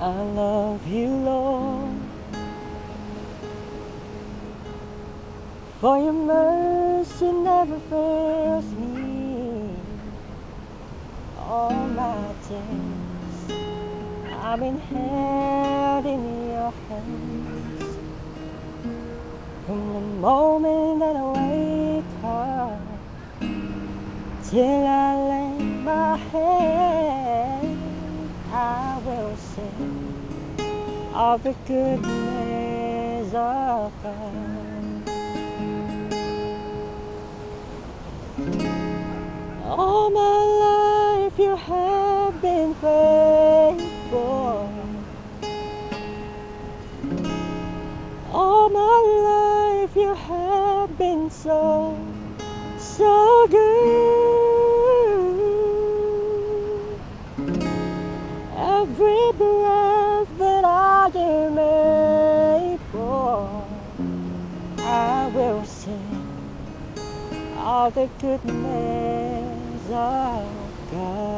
I love you, Lord, for your mercy never fails me. All my days I've been held in your hands. From the moment that I wake up till I lay my head, I will sing of the goodness of God. All my life you have been faithful. All my life you have been so, so good. Every breath that I am able, I will sing of the goodness of God.